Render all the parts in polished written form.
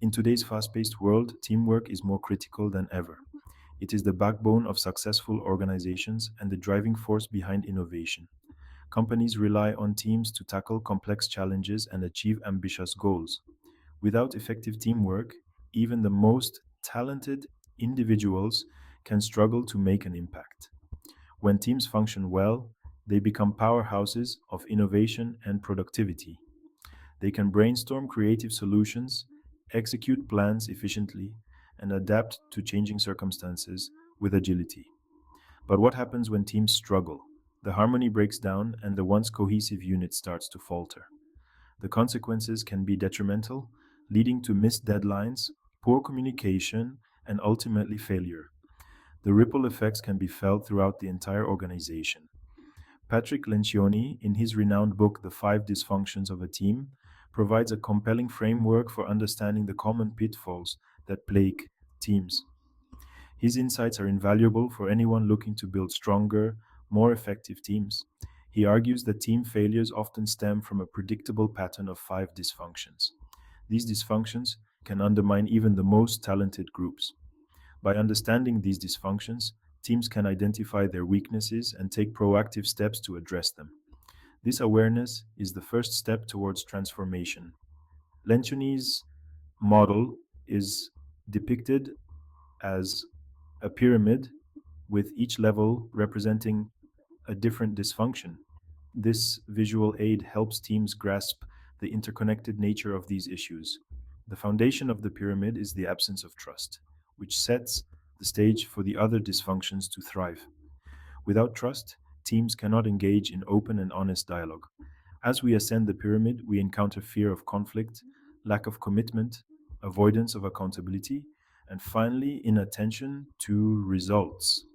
In today's fast paced world, teamwork is more critical than ever. It is the backbone of successful organizations and the driving force behind innovation. Companies rely on teams to tackle complex challenges and achieve ambitious goals. Without effective teamwork, even the most talented individuals can struggle to make an impact. When teams function well, they become powerhouses of innovation and productivity. They can brainstorm creative solutions, execute plans efficiently, and adapt to changing circumstances with agility. But what happens when teams struggle? The harmony breaks down and the once cohesive unit starts to falter. The consequences can be detrimental, leading to missed deadlines, poor communication, and ultimately failure. The ripple effects can be felt throughout the entire organization. Patrick Lencioni, in his renowned book, The Five Dysfunctions of a Team, provides a compelling framework for understanding the common pitfalls that plague teams. His insights are invaluable for anyone looking to build stronger, more effective teams. He argues that team failures often stem from a predictable pattern of five dysfunctions. These dysfunctions can undermine even the most talented groups. By understanding these dysfunctions, teams can identify their weaknesses and take proactive steps to address them. This awareness is the first step towards transformation. Lencioni's model is depicted as a pyramid with each level representing a different dysfunction. This visual aid helps teams grasp the interconnected nature of these issues. The foundation of the pyramid is the absence of trust, which sets the stage for the other dysfunctions to thrive. Without trust, teams cannot engage in open and honest dialogue. As we ascend the pyramid, we encounter fear of conflict, lack of commitment, avoidance of accountability, and finally, inattention to results.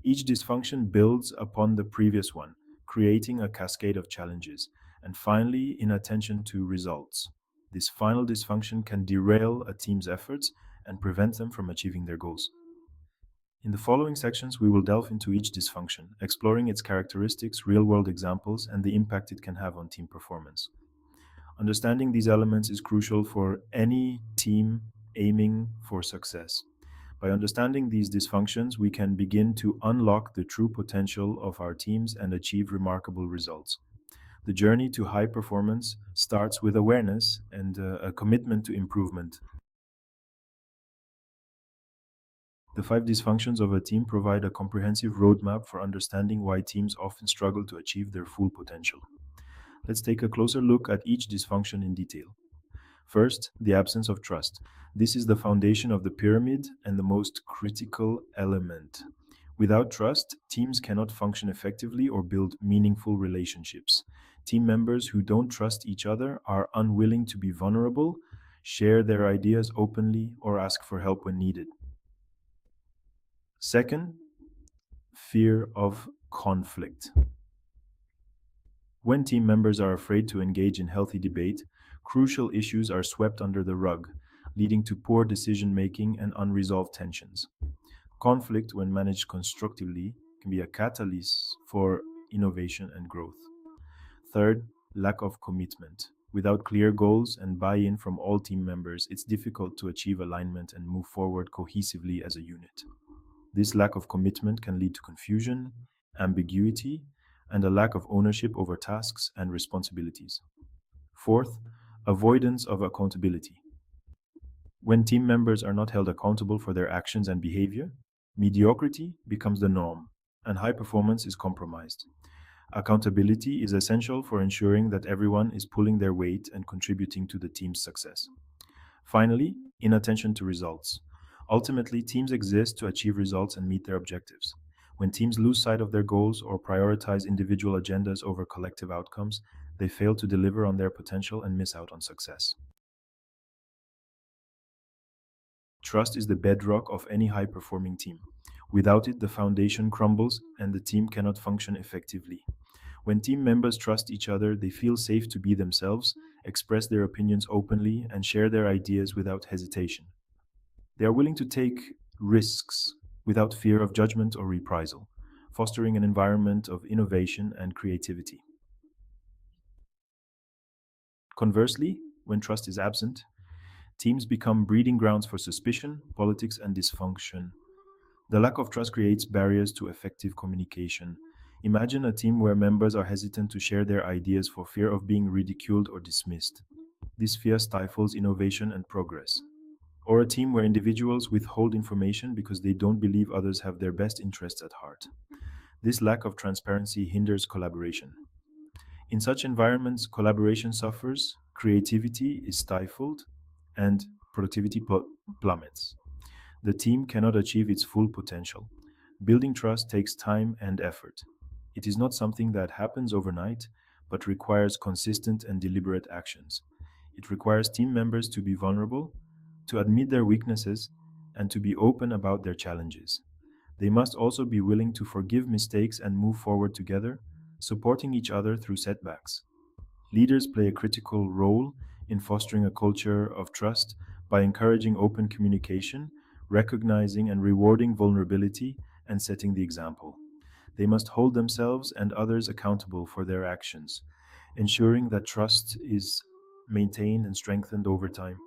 Each dysfunction builds upon the previous one, creating a cascade of challenges. And finally, inattention to results. This final dysfunction can derail a team's efforts and prevent them from achieving their goals. In the following sections, we will delve into each dysfunction, exploring its characteristics, real world examples, and the impact it can have on team performance. Understanding these elements is crucial for any team aiming for success. By understanding these dysfunctions, we can begin to unlock the true potential of our teams and achieve remarkable results. The journey to high performance starts with awareness and a commitment to improvement. The five dysfunctions of a team provide a comprehensive roadmap for understanding why teams often struggle to achieve their full potential. Let's take a closer look at each dysfunction in detail. First, the absence of trust. This is the foundation of the pyramid and the most critical element. Without trust, teams cannot function effectively or build meaningful relationships. Team members who don't trust each other are unwilling to be vulnerable, share their ideas openly, or ask for help when needed. Second, fear of conflict. When team members are afraid to engage in healthy debate, crucial issues are swept under the rug, leading to poor decision making and unresolved tensions. Conflict, when managed constructively, can be a catalyst for innovation and growth. Third, lack of commitment. Without clear goals and buy in from all team members, it's difficult to achieve alignment and move forward cohesively as a unit. This lack of commitment can lead to confusion, ambiguity, and a lack of ownership over tasks and responsibilities. Fourth, avoidance of accountability. When team members are not held accountable for their actions and behavior, mediocrity becomes the norm, and high performance is compromised. Accountability is essential for ensuring that everyone is pulling their weight and contributing to the team's success. Finally, inattention to results. Ultimately, teams exist to achieve results and meet their objectives. When teams lose sight of their goals or prioritize individual agendas over collective outcomes, they fail to deliver on their potential and miss out on success. Trust is the bedrock of any high performing team. Without it, the foundation crumbles and the team cannot function effectively. When team members trust each other, they feel safe to be themselves, express their opinions openly, and share their ideas without hesitation. They are willing to take risks without fear of judgment or reprisal, fostering an environment of innovation and creativity. Conversely, when trust is absent, Teams become breeding grounds for suspicion, politics, and dysfunction. The lack of trust creates barriers to effective communication. Imagine a team where members are hesitant to share their ideas for fear of being ridiculed or dismissed. This fear stifles innovation and progress. Or a team where individuals withhold information because they don't believe others have their best interests at heart. This lack of transparency hinders collaboration. In such environments, collaboration suffers, creativity is stifled, and productivity plummets. The team cannot achieve its full potential. Building trust takes time and effort. It is not something that happens overnight, but requires consistent and deliberate actions. It requires team members to be vulnerable, to admit their weaknesses, and to be open about their challenges. They must also be willing to forgive mistakes and move forward together, supporting each other through setbacks. Leaders play a critical role in fostering a culture of trust by encouraging open communication, recognizing and rewarding vulnerability, and setting the example. They must hold themselves and others accountable for their actions, ensuring that trust is maintained and strengthened over time.